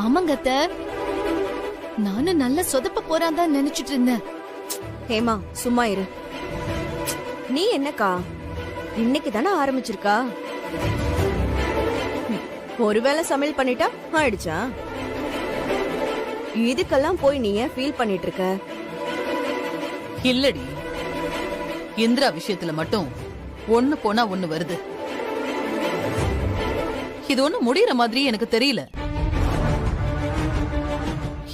ஆமாங்க அத்தை, நானும் நல்ல சொதப்ப போறான் தான் நினைச்சிட்டு இருந்தேன். ஹேமா சும்மா இரு. நீ என்னக்கா இன்னைக்கு தானே ஆரம்பிச்சிருக்கா? ஒருவேளை சமையல் பண்ணிட்டா ஆயிடுச்சா? இதுக்கெல்லாம் போய் நீ ஏன் ஃபீல் பண்ணிட்டு இருக்க? இல்லடி, இந்திரா விஷயத்துல மட்டும் ஒண்ணு போனா ஒண்ணு வருது. இது ஒண்ணு முடியற மாதிரி எனக்கு தெரியல.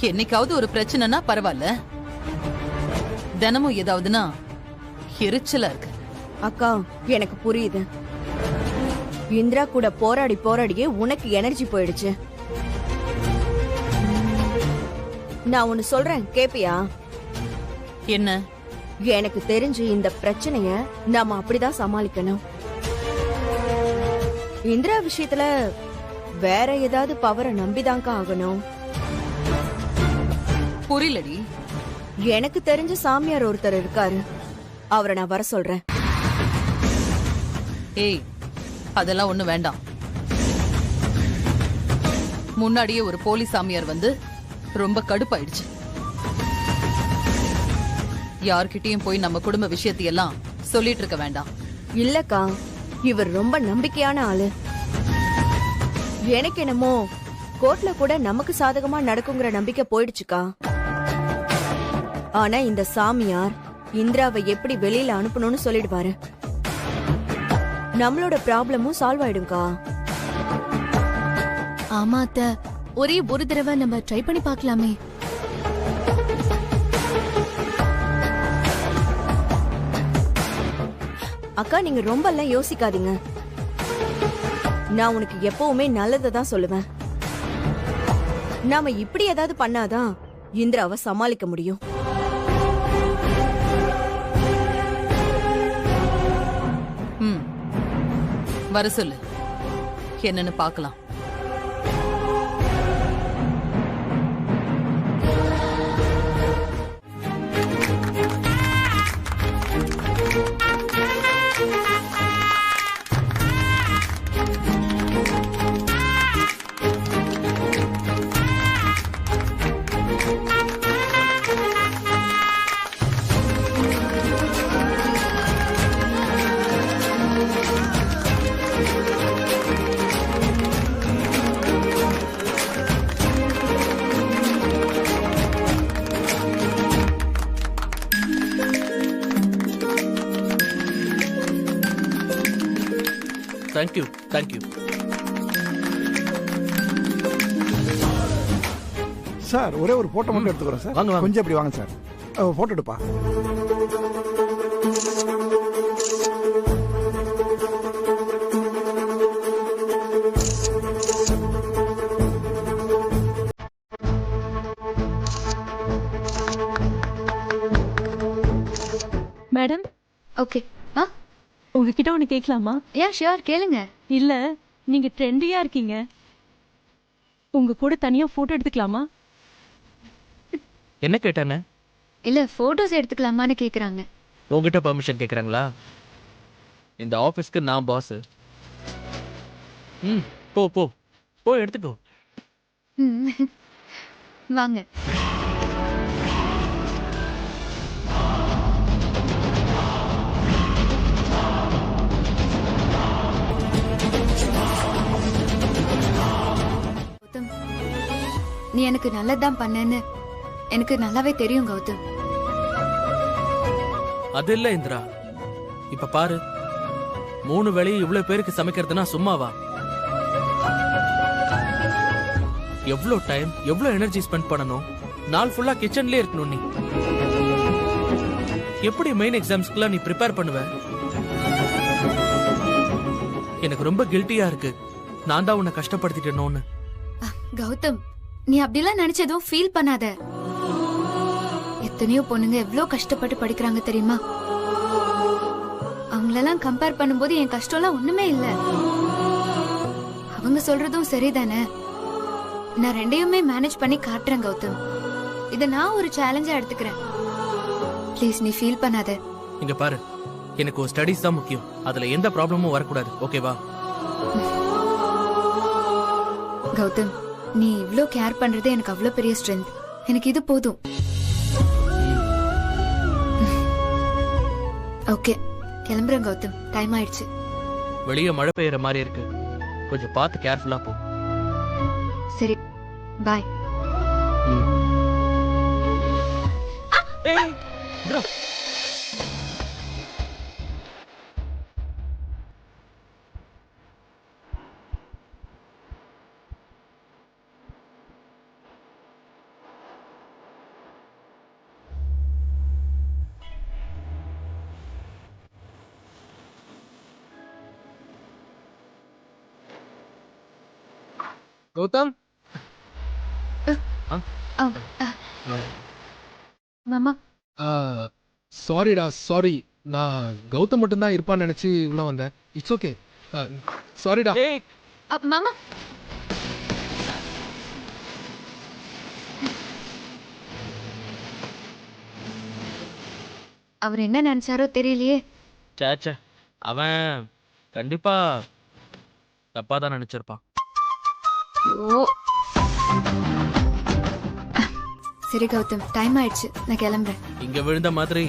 என்னைக்காவது ஒரு பிரச்சனைனா பரவாயில்ல, தினமும் ஏதாவதுன்னா எரிச்சலா இருக்கு. அக்கா எனக்கு புரியுது. இந்திரா கூட போராடி போராடியே உனக்கு எனர்ஜி போயிடுச்சு. நான் ஒன்னு சொல்றேன், கேப்பியா? என்ன? எனக்கு தெரிஞ்சு இந்த பிரச்சனைய நாம அப்படிதான் சமாளிக்கணும். இந்திரா விஷயத்துல வேற ஏதாவது பவரை நம்பிதான்க்கா ஆகணும். புரியலடி. எனக்கு தெரிஞ்ச சாமியார் ஒருத்தர் இருக்காரு, அவரை நான் வர சொல்றேன். ஏய், அதெல்லாம் ஒண்ணு வேண்டாம். முன்னாடியே ஒரு போலீஸ் சாமியார் வந்து ரொம்ப கடுப்பாயிடுச்சு. யார்கிட்டயும் போய் நம்ம குடும்ப விஷயத்தையெல்லாம் சொல்லிட்டு இருக்க வேண்டாம். இல்லக்கா, இவர் ரொம்ப நம்பிக்கையான ஆளு. எனக்கு என்னமோ கோர்ட்ல கூட நமக்கு சாதகமா நடக்குங்கிற நம்பிக்கை போயிடுச்சுக்கா. ஆனா இந்த சாமியார் இந்திராவை எப்படி வெளியில அனுப்பணும்னு சொல்லிடுவாரு. நம்மளோட ப்ராப்ளமும் சால்வ் ஆயிடும்க்கா. ஆமா அத்தை, ஒரே ஒரு தடவை நம்ம ட்ரை பண்ணி பார்க்கலாமே. அக்கா நீங்க ரொம்ப எல்லாம் யோசிக்காதீங்க. நான் உனக்கு எப்பவுமே நல்லதை தான் சொல்லுவேன். நாம இப்படி ஏதாவது பண்ணாதான் இந்திராவை சமாளிக்க முடியும். வர சொல்லு, என்னன்னு பார்க்கலாம். Thank you thank you. சார் ஒரே ஒரு போட்டோ மட்டும் எடுத்துக்கிறோம் சார். வாங்க வாங்க. கொஞ்சம் அப்படி வாங்க சார், போட்டோ எடுப்பா. Madam, okay. ஆ உங்ககிட்ட ஒன்று கேட்கலாமா? யா ஷியோர், கேளுங்க. இல்லை, நீங்கள் ட்ரெண்டியாக இருக்கீங்க, உங்கள் கூட தனியாக ஃபோட்டோ எடுத்துக்கலாமா? என்ன கேட்டானே? இல்லை, ஃபோட்டோஸ் எடுத்துக்கலாமான்னு கேட்குறாங்க. உங்ககிட்ட பெர்மிஷன் கேட்குறாங்களா? இந்த ஆஃபீஸ்க்கு நான் பாஸ். போ போ போ எடுத்துக்கோ. ம் வாங்க. நீ எனக்கு நல்லதான் பண்ணேன்னு எனக்கு நல்லாவே தெரியும் கௌதம். அது இல்ல இந்திரா, இப்ப பாரு, 3 வேளையும் இவ்வளவு பேருக்கு சமைக்கிறதுனா சும்மாவா? எவ்வளவு டைம், எவ்வளவு எனர்ஜி ஸ்பெண்ட் பண்ணணும்? நாள் ஃபுல்லா கிச்சன்லயே இருக்கணும். நீ எப்படி மெயின் எக்ஸாம்ஸ்க்குலாம் நீ ப்ரிப்பேர் பண்ணுவ? எனக்கு ரொம்ப கில்ட்டியா இருக்கு, நான் தான் உன்னை கஷ்டப்படுத்திட்டேனோன்னு. கௌதம், நீ அப்படிலாம் நினைச்சதும் ஃபீல் பண்ணாத. எத்தனையோ பொண்ணுங்க எவ்வளவு கஷ்டப்பட்டு படிக்கிறாங்க தெரியுமா? அவங்களெல்லாம் கம்பேர் பண்ணும்போது என் கஷ்டம்லாம் ஒண்ணுமே இல்ல. அவங்க சொல்றதும் சரிதானே. நான் ரெண்டையுமே மேனேஜ் பண்ணி காட்டுறேன் கௌதம். இத நான் ஒரு சேலஞ்சா எடுத்துக்கிறேன். ப்ளீஸ் நீ ஃபீல் பண்ணாத. இங்க பாரு, எனக்கு ஒரு ஸ்டடீஸ் தான் முக்கியம். அதுல எந்த ப்ராப்ளமும் வரக்கூடாது, ஓகேவா? கௌதம், நீ இவ்ளோ கேர் பண்றது எனக்கு அவ்வளவு பெரிய ஸ்ட்ரென்த். எனக்கு இது போதும். ஓகே, கிளம்புறேன் கௌதம். டைம் ஆயிடுச்சு. வெளியே மழை பெய்யற மாதிரி இருக்கு, கொஞ்சம் பார்த்து கேர்ஃபுல்லா போ. சரி, பாய். ஏய், bro. கௌதம், மாமா, சாரிடா சாரி. நான் கௌதம் மட்டும்தான் இருப்பான்னு நினைச்சு உள்ள வந்தேன். இட்ஸ் ஓகே, சாரிடா. ஏய், மாமா. அவர் என்ன நினைச்சாரோ தெரியலையே. சேச்சே, அவன் கண்டிப்பா தப்பா தான் நினைச்சிருப்பான். ஓ, சரி கௌதம், டைம் ஆயிடுச்சு. நான் கிளம்புறேன். இங்க விழுந்த மாதிரி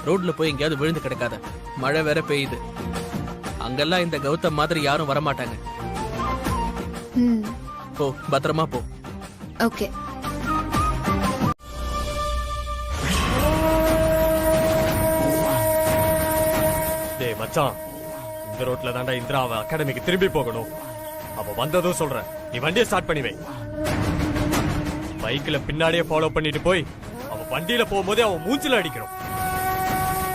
ரோட்ல போய் எங்கேயாவது விழுந்து கிடக்காத. மழை வேற பெய்யுது. அங்கெல்லாம் இந்த கௌதம் மாதிரி யாரும் வரமாட்டாங்க. போ, பத்திரமா போ. ஓகே. டேய் மச்சான், இந்த ரோட்ல தாண்டா இந்திரா அவ அகாடமிக்கு திரும்பி போகணும். அவ வந்ததும் சொல்றேன், நீ வண்டியை ஸ்டார்ட் பண்ணி வை. பைக்ல பின்னாடியே ஃபாலோ பண்ணிட்டு போய் அவ வண்டியில போகும்போதே அவன் மூஞ்சில அடிக்கணும்.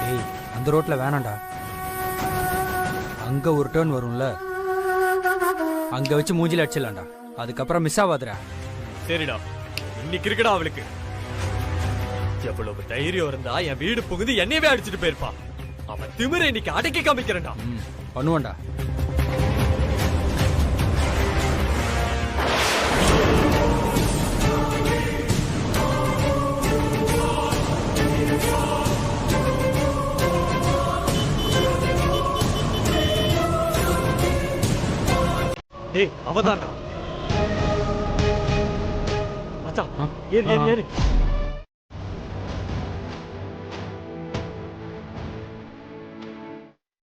ஏய், அந்த ரோட்ல வேணாம்டா. அங்க ஒரு டர்ன் வரும்ல, அங்க வச்சு மூஞ்சில அடிச்சிடலாம்டா. அதுக்கப்புறம் மிஸ் ஆகாதுடா. சரிடா, இன்னைக்கு இருக்குடா அவளுக்கு. எவ்வளவு தைரியம் இருந்தா என் வீடு புகுந்து என்னையவே அடிச்சுட்டு போயிருப்பான். அவன் திமிரை இன்னைக்கு அடக்கி காமிக்கிறேன்டா. பண்ணுவான்டா. டேய், அவதான்டா மச்சான். ஏறு ஏறு ஏறு.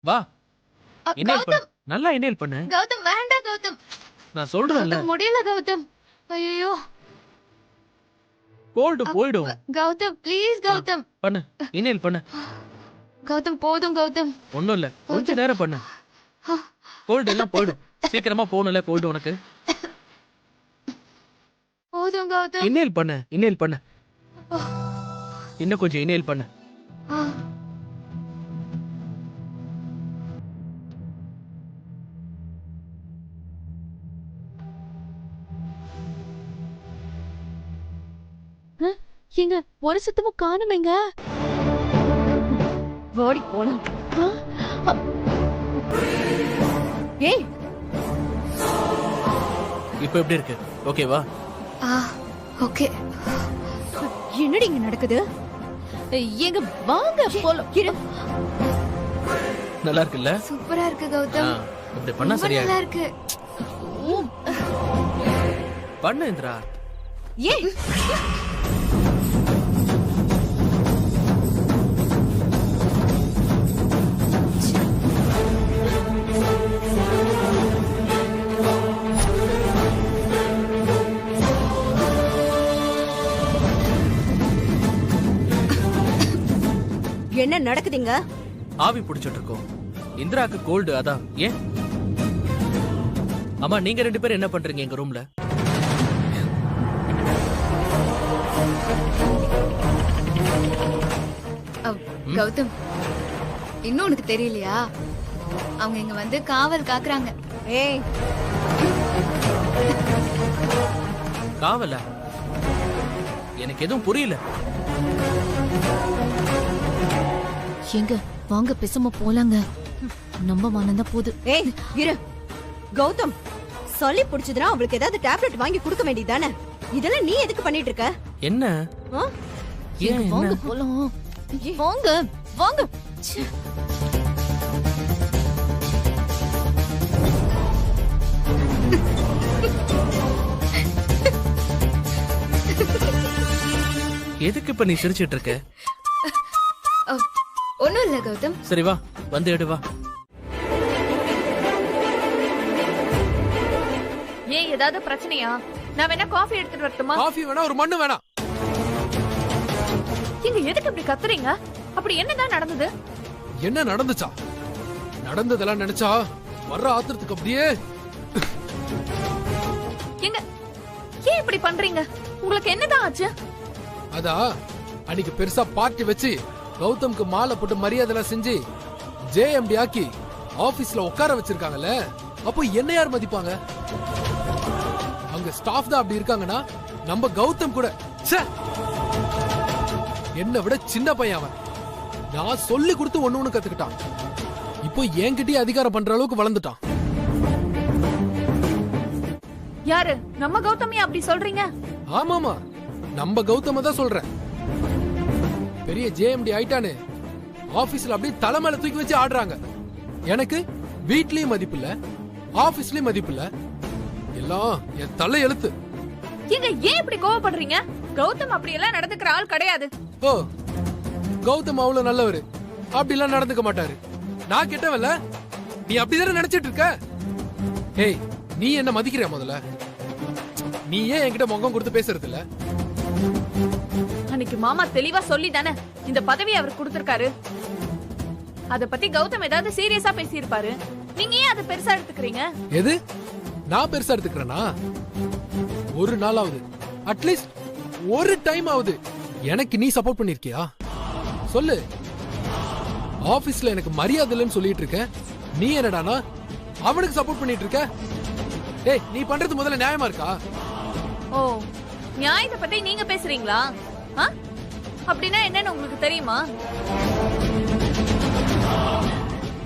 வா, இன்னேல் பண்ணு. நல்லா இன்னேல் பண்ணு. கௌதம் வேண்டாம் கௌதம். நான் சொல்றேன்ல, முடியல கௌதம். ஐயோ, கோல்டு போய்டும். கௌதம் ப்ளீஸ் கௌதம். பண்ணு, இன்னேல் பண்ணு. கௌதம் போதும் கௌதம். ஒண்ணும் இல்ல, கொஞ்ச நேரம் பண்ணு. கோல்டு எல்லாம் போயிடும். சீக்கிரமா போகணும்ல கோல்டு உனக்கு. போதும் கௌதம். இன்னேல் பண்ணு, இன்னேல் பண்ணு. இன்னும் கொஞ்சம் இன்னேல் பண்ணு. எங்க ஒரு சுத்தமும் காணுமேங்க. ஓடி போலாம். ஏய், இப்போ எப்படி இருக்கு? ஓகேவா? ஓகே. என்னடி இங்க நடக்குது? எங்க வாங்க போலாம். இரு. நல்லா இருக்குல்ல? சூப்பரா இருக்கு கௌதம். இப்படி பண்ணா ரொம்ப சரியா நல்லா இருக்கு. பண்ணு இந்திரா. ஏய், என்ன நடக்குதுங்க? ஆவி பிடிச்சிட்டு இருக்கோம். இந்திராக்கு கோல்டு, அதான். ஏன்? அம்மா, நீங்க ரெண்டு பேரும் என்ன பண்றீங்க எங்க ரூம்ல? கௌதம், இன்னும் உனக்கு தெரியலையா? அவங்க இங்க வந்து காவல் காக்குறாங்க. ஏய், காவலா? எனக்கு எதுவும் புரியல. எங்க வாங்க பேசாம போலாங்க. நம்ம மானந்தா போது. ஏய், இரு. கௌதம், சொல்லி புடிச்சதுனா அவளுக்கு ஏதாவது டேப்லெட் வாங்கி கொடுக்க வேண்டியதானே? இதெல்லாம் நீ எதுக்கு பண்ணிட்டு இருக்க? என்ன? ஆ? ஏன் வாங்க என்ன? போலாம். வாங்க வாங்க. ச்சே. எதுக்கு இப்ப நீ சிரிச்சிட்டு இருக்க? ஒண்ணும் இல்ல கௌதம். சரி வா, வந்து எடு வா. ஏன் ஏதாவது பிரச்சனையா? நான் வேணா காஃபி எடுத்துட்டு வரட்டுமா? காஃபி வேணா, ஒரு மண்ணு வேணாம். நீங்க எதுக்கு இப்படி கத்துறீங்க? அப்படி என்னதான் நடந்தது? என்ன நடந்துச்சா? நடந்ததெல்லாம் நினைச்சா வர்ற ஆத்திரத்துக்கு அப்படியே. எங்க ஏன் இப்படி பண்றீங்க? உங்களுக்கு என்னதான் ஆச்சு? அதா அன்னைக்கு பெருசா பார்ட்டி வச்சு கௌதம்க்கு மாலை போட்டு மரியாதை செஞ்சு ஜேஎம்டி ஆக்கி ஆபீஸ்ல உட்கார வச்சிருக்காங்கல்ல, அப்போ என்ன யார் மதிப்பாங்க? அங்க ஸ்டாஃப் தான் அப்படி இருக்காங்கன்னா நம்ம கௌதம் கூட என்ன விட சின்ன பையன் அவன். நான் சொல்லி கொடுத்து ஒண்ணு கத்துக்கிட்டான். இப்போ என்கிட்டயே அதிகாரம் பண்ற அளவுக்கு வளர்ந்துட்டான். யாரு? நம்ம கௌதமியா அப்படி சொல்றீங்க? ஆமாமா, நம்ம கௌதம தான் சொல்றேன். பெரிய ஜேஎம்டி ஆயிட்டானு ஆபீஸ்ல அப்படியே தலைமையில தூக்கி வச்சு ஆடுறாங்க. எனக்கு வீட்லயும் மதிப்பு இல்ல, ஆபீஸ்லயும் மதிப்பு இல்ல. எல்லாம் என் தலை எழுத்து. நீங்க ஏன் இப்படி கோவப்படுறீங்க? கௌதம் அப்படி எல்லாம் நடந்துக்கிற ஆள் கிடையாது. ஓ, கௌதம் அவ்வளவு நல்லவரு, அப்படி எல்லாம் நடந்துக்க மாட்டாரு. நான் கெட்டவன்ல, நீ அப்படிதானே நினைச்சிட்டு இருக்க? ஏய், நீ என்ன மதிக்கிற? முதல்ல நீ ஏன் என்கிட்ட முகம் கொடுத்து பேசுறது இல்ல? அன்னைக்கு மாமா தெளிவா சொல்லி தானே இந்த பதவி அவர் கொடுத்திருக்காரு. அத பத்தி கௌதம் ஏதாவது சீரியஸா பேசியிருப்பாரு. நீங்க ஏன் அதை பெருசா எடுத்துக்கிறீங்க? எது நான் பெருசா எடுத்துக்கிறேனா? ஒரு நாளாவது, அட்லீஸ்ட் ஒரு டைம் ஆகுது எனக்கு நீ சப்போர்ட் பண்ணிருக்கியா? சொல்லு. ஆபீஸ்ல எனக்கு மரியாதை இல்லைன்னு சொல்லிட்டு இருக்க, நீ என்னடானா அவனுக்கு சப்போர்ட் பண்ணிட்டு இருக்க? ஏய், நீ பண்றது முதல்ல நியாயமா இருக்கா? ஓ, நியாயத்தை பத்தி நீங்க பேசுறீங்களா? அப்படின்னா என்னன்னு உங்களுக்கு தெரியுமா?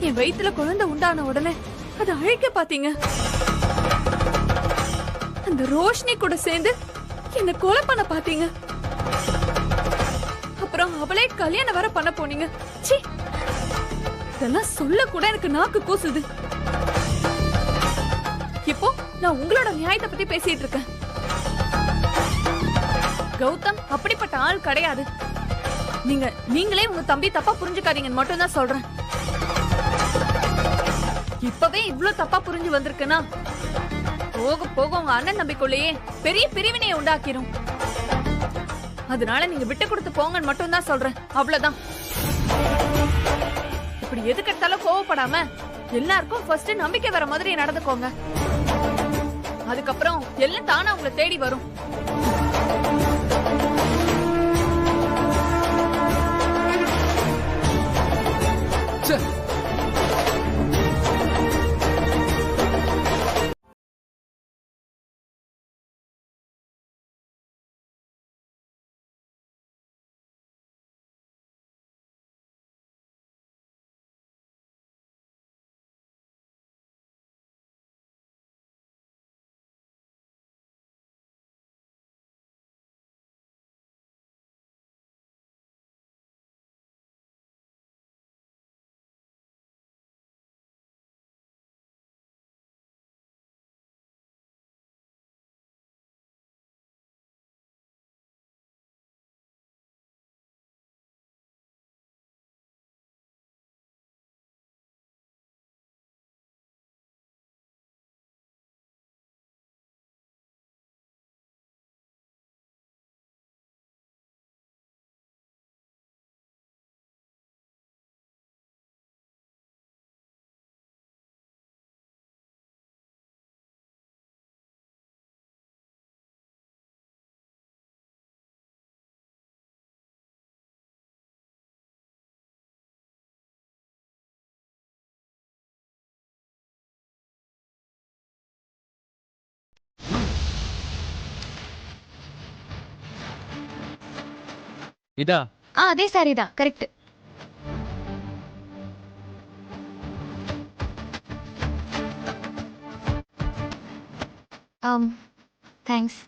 என் வயித்துல குழந்தை உண்டான உடனே அதை அழைக்க பாத்தீங்க. அந்த ரோஷினி கூட சேர்ந்து என்ன கொலை பண்ண பாத்தீங்க. அப்புறம் அவளே கல்யாணம் வர பண்ண போனீங்க. சீ, இதெல்லாம் சொல்ல கூட எனக்கு நாக்கு கூசுது. இப்போ நான் உங்களோட நியாயத்தை பத்தி பேசிட்டு இருக்கேன். கௌதம் அப்படிப்பட்ட ஆள் கிடையாது. நீங்களே உங்க தம்பி தப்பா புரிஞ்சுக்காதீங்கன்னு மட்டும் தான் சொல்றேன். இப்பவே இவ்ளோ தப்பா புரிஞ்சு வந்திருக்குன்னா போக போக உங்க அண்ணன் தம்பிக்குள்ளேயே பெரிய பிரிவினையை உண்டாக்கிரும். அதனால நீங்க விட்டு கொடுத்து போங்கன்னு மட்டும் தான் சொல்றேன். அவ்வளவுதான். இப்படி எதுக்கு எடுத்தாலும் கோவப்படாம எல்லாருக்கும் ஃபர்ஸ்ட் நம்பிக்கை வர மாதிரி நடந்துக்கோங்க. அதுக்கப்புறம் எல்லாம் தானா உங்களை தேடி வரும். இதா அதே சாரி தான், கரெக்ட். தேங்க்ஸ்.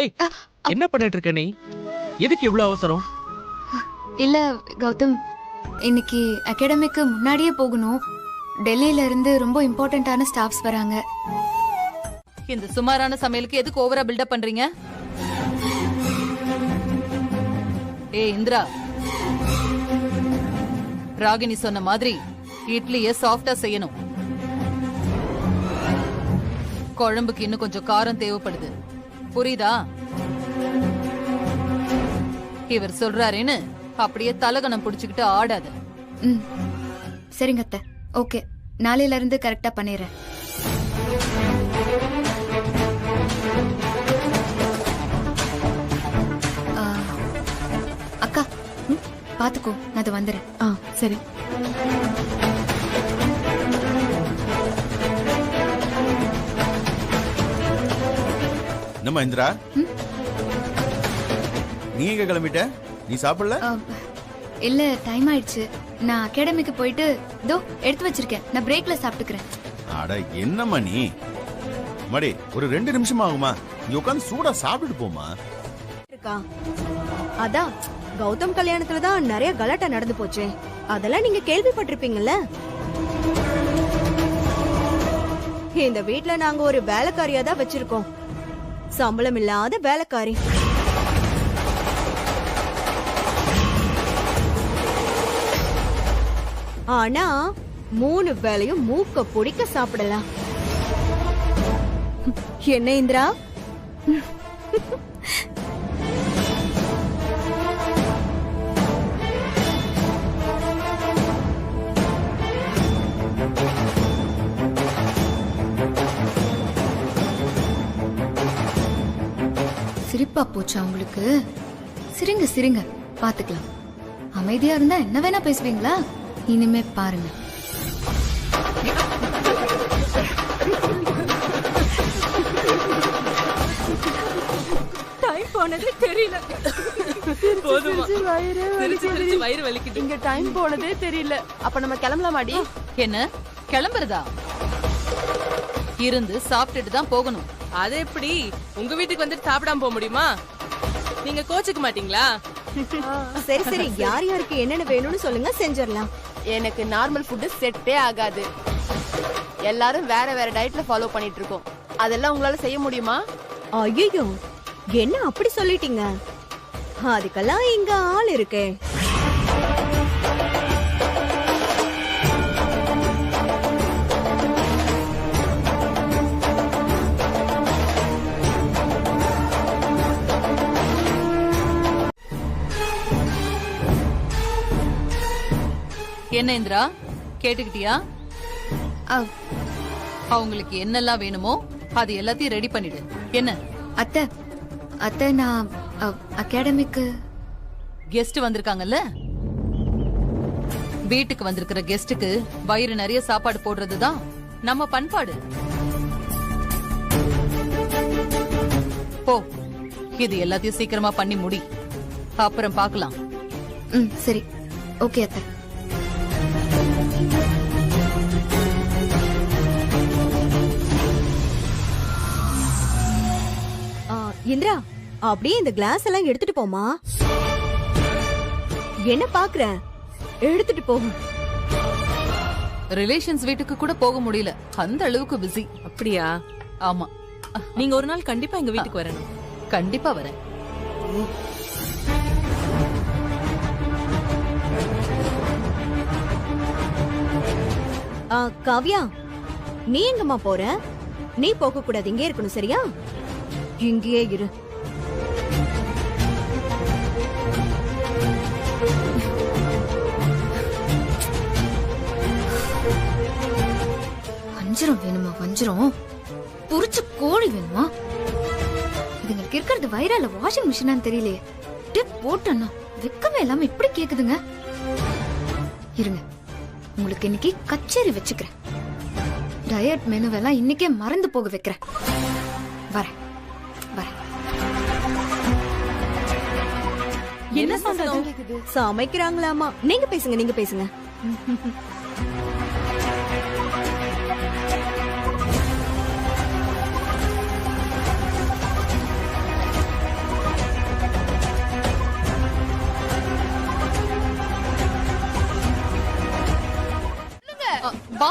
ஏய் என்ன பண்ணிட்டு இருக்க நீ? எதுக்கு இவ்வளவு அவசரம்? இல்ல கௌதம், இன்னைக்கு அகாடமிக்கு முன்னாடியே போகணும். டெல்லியில இருந்து ரொம்ப இம்பார்ட்டன்டான ஸ்டாஃப்ஸ் வராங்க. இந்த சுமாரான சமையலுக்கு எதுக்கு ஓவரா பில்டப் பண்றீங்க? ஏய் இந்திரா, ராகினி சொன்ன மாதிரி இட்லிய சாஃப்டா செய்யணும். குழம்புக்கு இன்னும் கொஞ்சம் காரம் தேவைப்படுது, புரியுதா? இவர் சொல்றாருன்னு அப்படியே தலகணம் புடிச்சுக்கிட்டு ஆடாத. ம் சரிங்க அத்தை, ஓகே. நாளையில இருந்து கரெக்டா பண்ணிடுறேன். அக்கா பாத்துக்கோ, நான் அது வந்துடுறேன். சரி. என்னம்மா இந்திரா, நீ எங்க கிளம்பிட்ட? நீ சாப்பிடல? இல்ல, டைம் ஆயிடுச்சு. நான் அகாடமிக்கு போயிட்டு இதோ எடுத்து வச்சிருக்கேன். நான் பிரேக்ல சாப்பிட்டுக்கிறேன். அட என்னம்மா நீ மடி, ஒரு 2 நிமிஷம் ஆகுமா? நீ உட்காந்து சூடா சாப்பிட்டுட்டு போமா. இருக்கா? அதான் கௌதம் கல்யாணத்துல தான் நிறைய கலாட்டா நடந்து போச்சு. அதெல்லாம் நீங்க கேள்விப்பட்டிருப்பீங்கல்ல. இந்த வீட்ல நாங்க ஒரு வேலைக்காரியா தான் வச்சிருக்கோம். சம்பளம் இல்லாத வேலைக்காரி. ஆனா 3 வேளையும் மூக்க பிடிக்க சாப்பிடலாம். என்ன இந்திரா? சிரிப்பா போச்சா உங்களுக்கு? சிரிங்க சிரிங்க, பாத்துக்கலாம். அமைதியா இருந்தா என்ன வேணா பேசுவீங்களா? இனிமே பாருங்க. டைம் போனதே தெரியல. வயிறு வலிக்குது. இங்க டைம் போனதே தெரியல. அப்ப நம்ம கிளம்பலாமாடி? என்ன கிளம்புறதா? இருந்து சாப்பிட்டுட்டு தான் போகணும். அது எப்படி? உங்க வீட்டுக்கு வந்துட்டு சாப்பிடாம போக முடியுமா? நீங்க கோச்சுக்க மாட்டீங்களா? சரி சரி, யார் யாருக்கு என்னென்ன வேணும்னு சொல்லுங்க, செஞ்சிடலாம். எனக்கு நார்மல் ஃபுட் செட்டே ஆகாது. எல்லாரும் வேற வேற டயட்ல ஃபாலோ பண்ணிட்டு இருக்கோம். அதெல்லாம் உங்களால செய்ய முடியுமா? ஐயோ, என்ன அப்படி சொல்லிட்டீங்க? அதுக்கெல்லாம் இங்க ஆள் இருக்கே. என்ன இந்திரா, கேட்டுக்கிட்டியா? அவங்களுக்கு என்னெல்லாம் வேணுமோ அது எல்லாத்தையும் ரெடி பண்ணிடு. என்ன அத்தை, அத்தை நான் அகாடமிக்கு கெஸ்ட் வந்திருக்காங்கல்ல, வீட்டுக்கு வந்திருக்கிற கெஸ்டுக்கு வயிறு நிறைய சாப்பாடு போடுறதுதான் நம்ம பண்பாடு. போ, இது எல்லாத்தையும் சீக்கிரமா பண்ணி முடி, அப்புறம் பார்க்கலாம். சரி, ஓகே அத்தை. இந்திரா, அப்படியே இந்த கிளாஸ் எல்லாம் எடுத்துட்டு போமா. என்ன பாக்குற? எடுத்துட்டு போகும். ரிலேஷன்ஸ் வீட்டுக்கு கூட போக முடியல, அந்த அளவுக்கு பிஸி. அப்படியா? ஆமா. நீங்க ஒரு நாள் கண்டிப்பா எங்க வீட்டுக்கு வரணும். கண்டிப்பா வரேன். காவ்யா, நீ எங்கம்மா போற? நீ போக கூடாது, இங்கே இருக்கணும், சரியா? இங்கேயே இரு. வஞ்சிரம் வேணுமா? வஞ்சிரம் பொரிச்ச கோழி வேணுமா? இதுங்களுக்கு இருக்கிறது வைரால வாஷிங் மிஷினான்னு தெரியலையே. டிப் போட்டேன்னா வெக்கமே இல்லாம இப்படி கேக்குதுங்க. இருங்க, உங்களுக்கு இன்னைக்கு கச்சேரி வச்சுக்கிறேன். டயட் மெனுவெல்லாம் இன்னைக்கே மறந்து போக வைக்கிறேன். வரேன் வரேன். என்ன சத்தம் கேக்குது? சமைக்கிறாங்களாமா. நீங்க பேசுங்க, நீங்க பேசுங்க.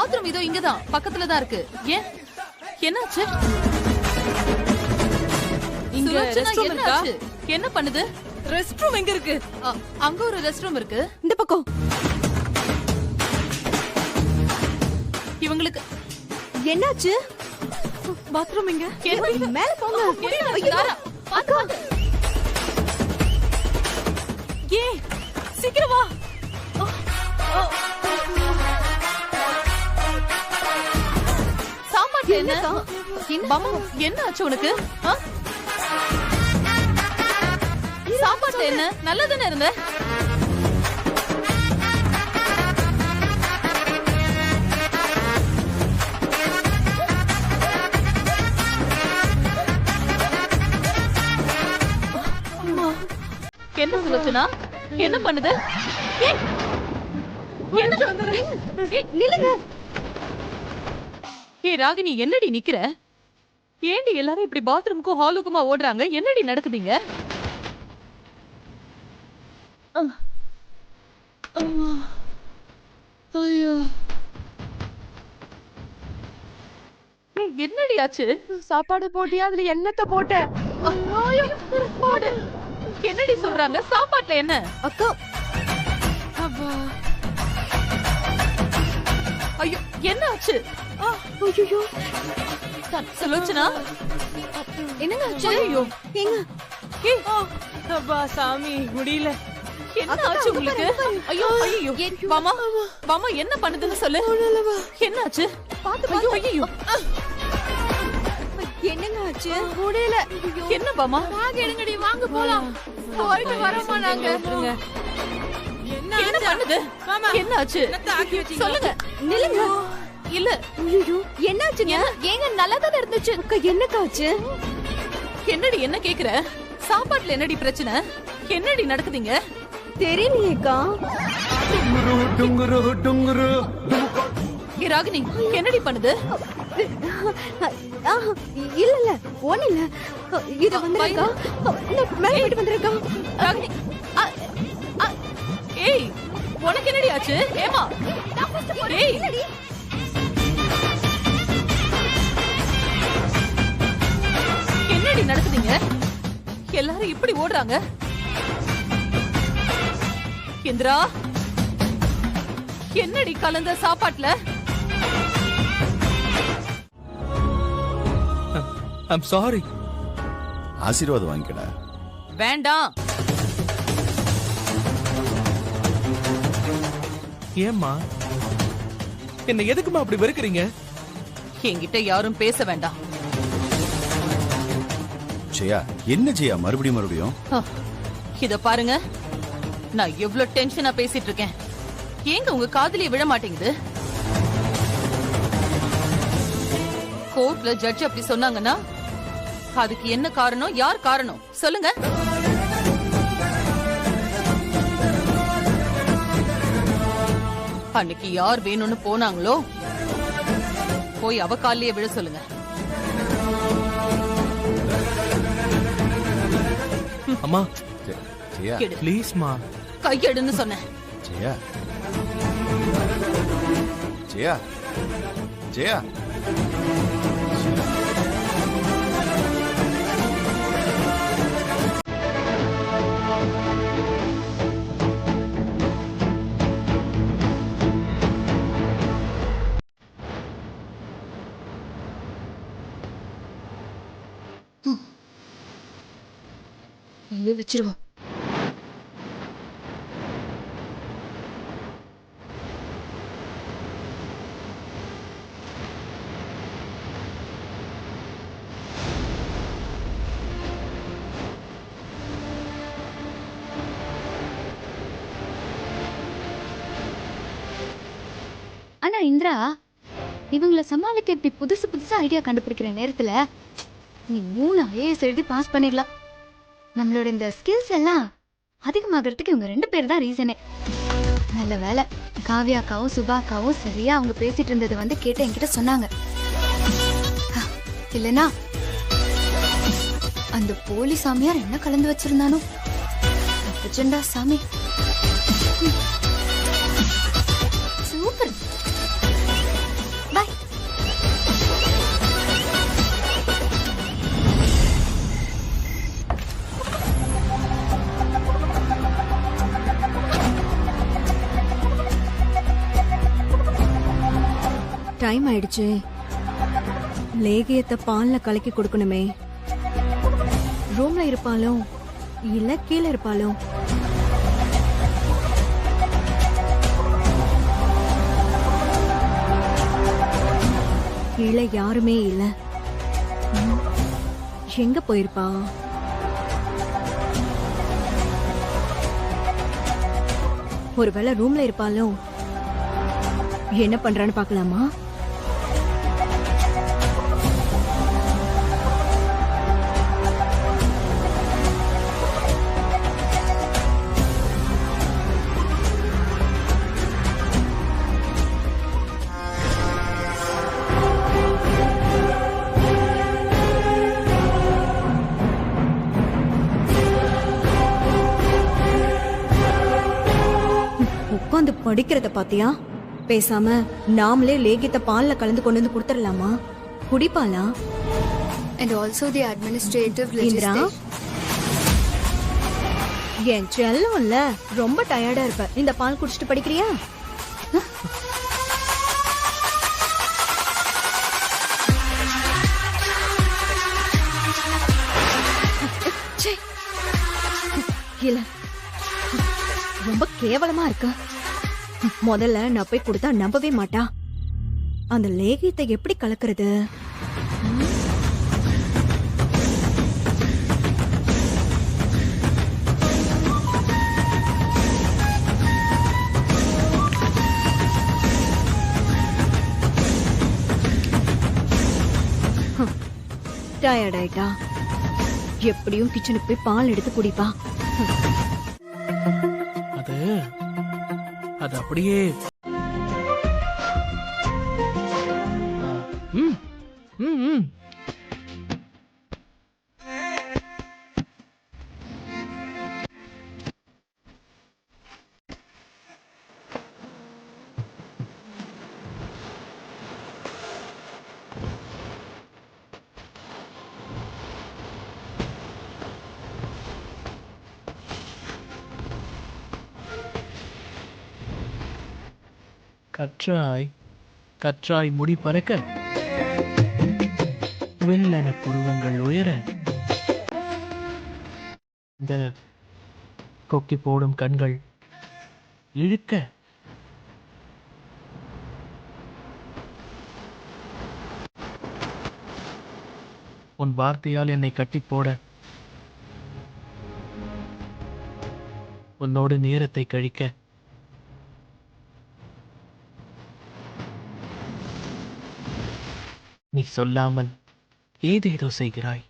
பாத்ரூம் இதோ இங்கதான் பக்கத்துல தான் இருக்கு. ஏன் என்னாச்சு? இங்க சுலோச்சனா, restroom இருக்கா? என்னாச்சு? என்ன பண்ணுது? ரெஸ்ட் ரூம் எங்க இருக்கு? அங்க ஒரு ரெஸ்ட் ரூம் இருக்கு. இந்த பக்கம். இவங்களுக்கு என்னாச்சு? பாத்ரூம் எங்க? மேல போங்க. என்னாச்சு? தாரா, பாத்து, பாத்து. ஏய் சீக்கிரம் வா. சாப்பாட்டு என்ன? பாமா, என்ன ஆச்சு உனக்கு? ஆ? சாப்பாட்டு என்ன? நல்லதானே இருந்த? என்ன சுலோச்சனா? என்ன பண்ணுது? ஏய், என்ன? ஏய், நில்லுங்க. ஏய் ராகினி, என்னடி நிக்கிற? ஏண்டி எல்லாரும் இப்படி பாத்ரூமுக்கும் ஹாலுக்குமா ஓடுறாங்க? என்னடி நடக்குதுங்க? ஐயோ, என்னடி ஆச்சு? சாப்பாடு போட்டியா? அதுல என்னத்த போட்ட? ஐயோ, போடு. என்னடி சொல்றாங்க? சாப்பாட்டுல என்ன? அக்கா. ஐயோ, என்ன ஆச்சு? ஐயோ. சுலோச்சனா, என்னங்க ஆச்சு? ஐயோ, ஏங்க. ஏய், அப்பா சாமி முடியல. என்ன ஆச்சு உங்களுக்கு? ஐயோ, ஐயோ, மாமா, மாமா என்ன பண்ணுதுன்னு சொல்லு. என்ன ஆச்சு? பாத்து, ஐயோ, ஐயோ. என்னங்க ஆச்சு? முடியல. என்ன பாமா? வாங்க எடுங்கடி, வாங்க போலாம். போயிட்டு வரோமா நாங்க. என்ன பண்ணுது? என்ன ஆச்சு? சொல்லுங்க. நில்லுங்க. இல்ல. ஐயோ, என்னாச்சுங்க? ஏங்க நல்லாதான் இருந்துச்சு. அக்கா என்னக்கா ஆச்சு? என்னடி என்ன கேக்குற? சாப்பாட்டுல என்னடி பிரச்சனை? என்னடி நடக்குதுங்க? தெரியலையேக்கா. ராகினி, என்னடி பண்ணுது? இல்ல இல்ல ஒண்ணு இல்ல. இது வந்துருக்கா. மேல போயிட்டு வந்துருக்கா. ராகினி, ஏய், உனக்கு என்னடி ஆச்சு? ஏமா, ஏய், என்னடி நடக்குதுங்க? எல்லாரும் இப்படி ஓடுறாங்க. இந்திரா, என்னடி கலந்த சாப்பாட்டுல? I'm sorry. ஆசீர்வாதம் வாங்கிக்கடா. வேண்டாம். ஏம்மா, என்ன எதுக்குமா அப்படி வெறுக்கிறீங்க? என்கிட்ட யாரும் பேச வேண்டாம். ஜெயா, என்ன ஜெயா மறுபடியும்? இத பாருங்க, நான் எவ்வளவு டென்ஷனா பேசிட்டு இருக்கேன். ஏங்க உங்க காதுலயே விழ மாட்டேங்குது? கோர்ட்ல ஜட்ஜ் அப்படி சொன்னாங்கன்னா அதுக்கு என்ன காரணம்? யார் காரணம்? சொல்லுங்க. அன்னைக்கு யார் வேணும்னு போனாங்களோ போய் அவ காலிலேயே விழ சொல்லுங்க. அம்மா, ஜெயா ப்ளீஸ்மா. கையெடுன்னு சொன்னேன். ஜெயா ஜெயா ஜெயா வச்சிருவோம். ஆனா இந்திரா, இவங்களை சமாளிக்க இப்படி புதுசு புதுசா ஐடியா கண்டுபிடிக்கிற நேரத்துல நீ 3 IAS எழுதி பாஸ் பண்ணிடலாம். நம்மளோட இந்த ஸ்கில்ஸ் எல்லாம் அதிகமாகறதுக்கு இவங்க 2 பேர் தான் ரீசனே. நல்ல வேலை, காவியாக்காவும் சுபாக்காவும் சரியா அவங்க பேசிட்டு இருந்தது வந்து கேட்டு என்கிட்ட சொன்னாங்க. இல்லனா அந்த போலி சாமியார் என்ன கலந்து வச்சிருந்தானோ? தப்பிச்சண்டா சாமி. சூப்பர். டைம் ஆயிடுச்சு. லேகியத்தை பால்ல கலக்கி கொடுக்கணுமே. ரூம்ல இருப்பாளோ இல்ல கீழே இருப்பாளோ? கீழே யாருமே இல்ல. எங்க போயிருப்பா? ஒருவேளை ரூம்ல இருப்பாளோ? என்ன பண்றான்னு பாக்கலாமா? உட்காந்து படிக்கிறத பாத்தியா? பேசாம நாமளே லேகியத்தை பால்ல கலந்து கொண்டு வந்து கொடுத்துடலாமா? குடிப்பாளா? And also the administrative Indira, legislation. என் செல்லம் இல்ல, ரொம்ப டயர்டா இருப்ப. இந்த பால் குடிச்சிட்டு படிக்கிறியா? இல்ல, ரொம்ப கேவலமா இருக்கு. முதல்ல நான் போய் கொடுத்தா நம்பவே மாட்டா. அந்த லேகியத்தை எப்படி கலக்கிறது? டயர்ட் ஆயிட்டா. எப்படியும் கிச்சனுக்கு போய் பால் எடுத்து குடிப்பா. அது அப்படியே ம், ம், ம். கற்றாய் கற்றாய் முடி பறக்க, வெள்ளென புருவங்கள் உயர, இந்த கொக்கி போடும் கண்கள் இழுக்க, உன் வார்த்தையால் என்னை கட்டி போட, உன்னோடு நேரத்தை கழிக்க, நீ சொல்லாமல் ஏதேதோ செய்கிறாய்.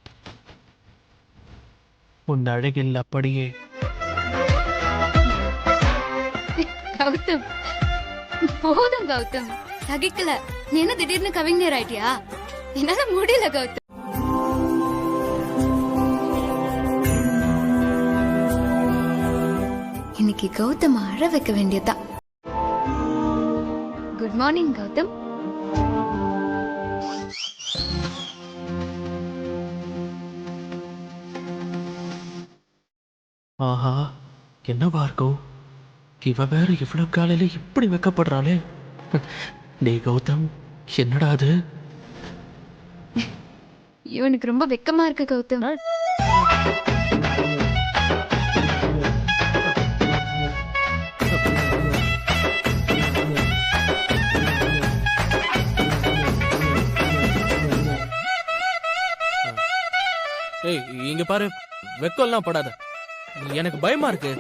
உன் அழகில் அப்படியே. கௌதம், போதும் கௌதம், சகிக்கல. நீ என்ன திடீர்னு கவிஞர் ஆயிட்டியா? என்னால முடியல கௌதம். இன்னைக்கு கௌதம் அழ வைக்க வேண்டியதா. Good morning Gautham. ஆஹா, என்ன பார்க்கோ, இவ வேற இவ்வளவு காலையில இப்படி வெக்கப்படுறாளே. டே கௌதம், என்னடா அது? இவனுக்கு ரொம்ப வெக்கமா இருக்கு கௌதம். ஏய், இங்க பாரு, வெக்கம்லாம் படாத. எனக்கு பயமா இருக்கு.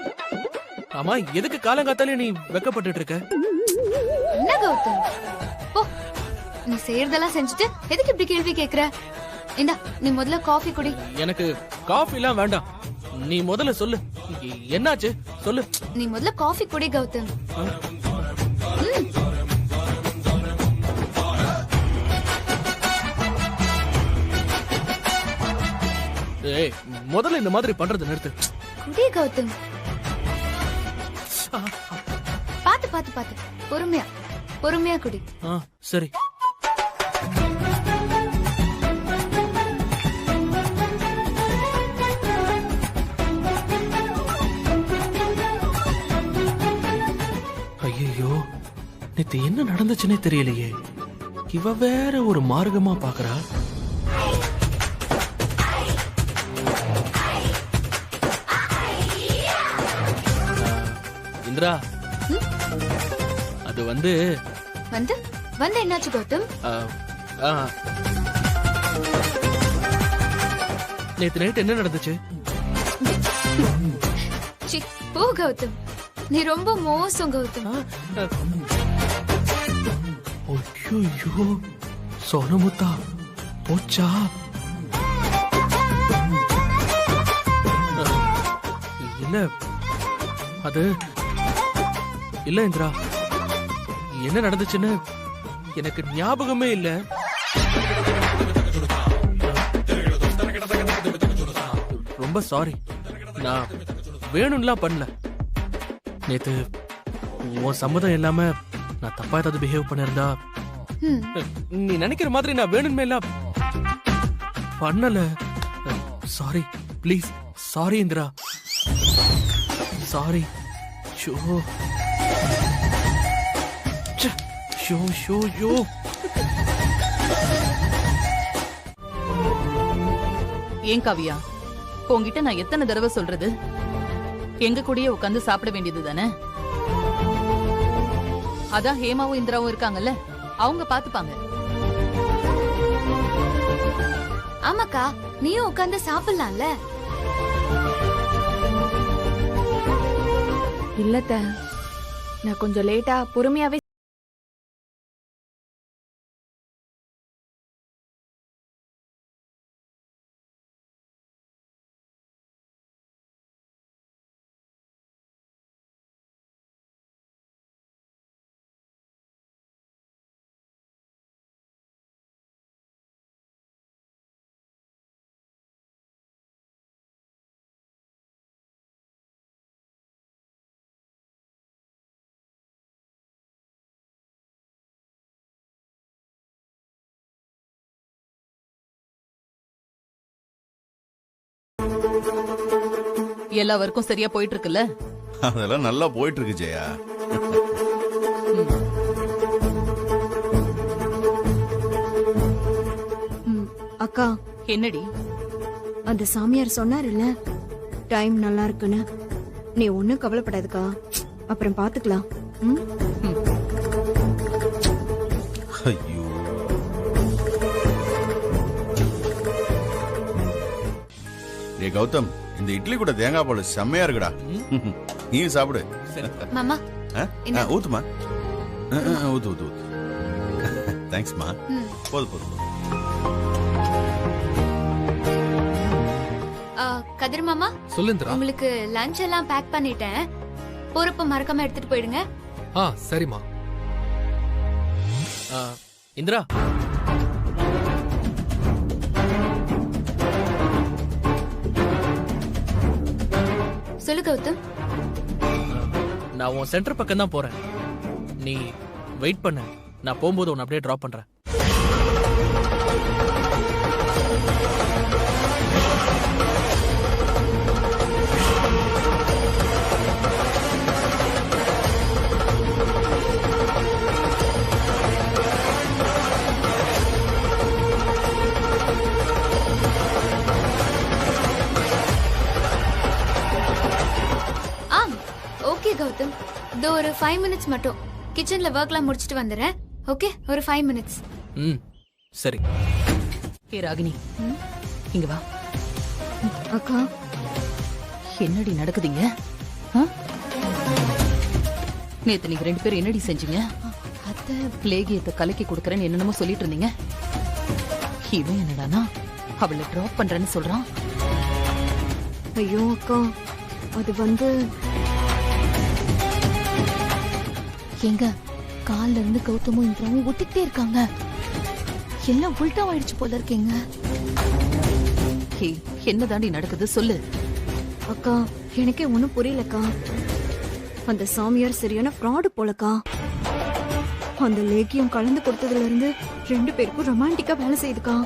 ஆமா, எதுக்கு காலங்காத்தாலே நீ வெக்கப்பட்டுட்டு இருக்க? என்ன கௌதம், போ. நீ செய்யறதெல்லாம் செஞ்சுட்டு எதுக்கு இப்படி கேள்வி கேக்குற? இந்தா, நீ முதல்ல காஃபி குடி. எனக்கு காஃபி எல்லாம் வேண்டாம். நீ முதல்ல சொல்லு, என்னாச்சு சொல்லு. நீ முதல்ல காஃபி குடி கௌதம். ஏய், முதல்ல இந்த மாதிரி பண்றது நிறுத்து. குடி கௌதம். பாத்து பாத்து பாத்து, பொறுமையா பொறுமையா குடி. சரி. ஐயோ, நேத்து என்ன நடந்துச்சுன்னே தெரியலையே. இவ வேற ஒரு மார்க்கமா பாக்குறா. இந்திரா, அது வந்து வந்து வந்து என்னாச்சு கௌதம்? நேத்து நைட் என்ன நடந்துச்சு? சி, போ கௌதம், நீ ரொம்ப மோசம் கௌதம். ஐயோ, சோனமுத்தா போச்சா? இல்ல, அது இல்ல இந்திரா, என்ன நடந்துச்சுன்னு எனக்கு ஞாபகமே இல்ல. ரொம்ப சாரி, நான் வேணும்லாம் பண்ணல. நேத்து உன் சம்மதம் இல்லாம நான் தப்பா ஏதாவது பிஹேவ் பண்ணிருந்தா, நீ நினைக்கிற மாதிரி நான் வேணுமே எல்லாம் பண்ணல. Sorry, please, sorry Indira, sorry. Show show show show. ஏன் காவியா, உன்கிட்ட நான் எத்தனை தடவை சொல்றது? எங்க கூடயே உட்காந்து சாப்பிட வேண்டியது தானே? அதான் ஹேமாவும் இந்திராவும் இருக்காங்கல்ல, அவங்க பாத்துப்பாங்க. ஆமாக்கா, நீயும் உட்காந்து சாப்பிடலாம்ல. இல்லத்த, நான் கொஞ்சம் லேட்டா பொறுமையாவே எல்லா வரைக்கும் சரியா போயிட்டு இருக்குல்ல? அதெல்லாம் நல்லா போயிட்டு இருக்கு ஜெயா. அக்கா, என்னடி? அந்த சாமியார் சொன்னாருல்ல டைம் நல்லா இருக்குன்னு. நீ ஒண்ணும் கவலைப்படாதுக்கா, அப்புறம் பாத்துக்கலாம். ஐயோ, டே கௌதம், இந்த இட்லி கூட தேங்காய் பால் செம்மையா இருக்குடா. நீ சாப்பிடு. மாமா, ஊத்துமா, ஊத்து ஊத்து ஊத்து. தேங்க்ஸ்மா. போதும் போதும். கதிர் மாமா, சொல்லுந்திரா. உங்களுக்கு லஞ்ச் எல்லாம் பேக் பண்ணிட்டேன். போறப்ப மறக்காம எடுத்துட்டு போயிடுங்க. சரிம்மா. இந்திரா, சொல்லு கௌதம். நான் உன் சென்டர் பக்கம் தான் போறேன். நீ வெயிட் பண்ண, நான் போகும்போது உன்னை அப்படியே டிராப் பண்றேன். ஓகே கௌதம், இதோ ஒரு 5 minutes மட்டும் கிச்சன்ல ஒர்க்லாம் முடிச்சிட்டு வந்துறேன். ஓகே, ஒரு 5 minutes. சரி. ஏ ராகினி, இங்க வா. அக்கா, என்னடி நடக்குதுங்க? நேத்து நீங்க 2 பேரும் என்னடி செஞ்சீங்க? அத்தை லேகியத்தை கலக்கி கொடுக்கறேன்னு என்னென்னமோ சொல்லிட்டு இருந்தீங்க. இவன் என்னடானா அவளை டிராப் பண்றேன்னு சொல்றான். ஐயோ அக்கா, அது வந்து எங்க கால்ல இருந்து கௌதமும் இந்திராவும் ஒட்டிக்கிட்டே இருக்காங்க. எல்லாம் உல்டாவாயிடுச்சு போல இருக்கீங்க. என்னதாண்டி நடக்குது சொல்லு. அக்கா, எனக்கே ஒண்ணும் புரியலக்கா. அந்த சாமியார் சரியான ஃப்ராடு போலக்கா. அந்த லேக்கியம் கலந்து கொடுத்ததுல இருந்து 2 பேருக்கும் ரொமான்டிக்கா வேலை செய்யுதுக்கா.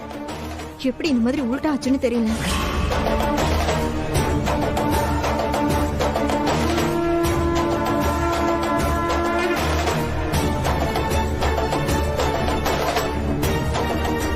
எப்படி இந்த மாதிரி உல்டா ஆச்சுன்னு தெரியல.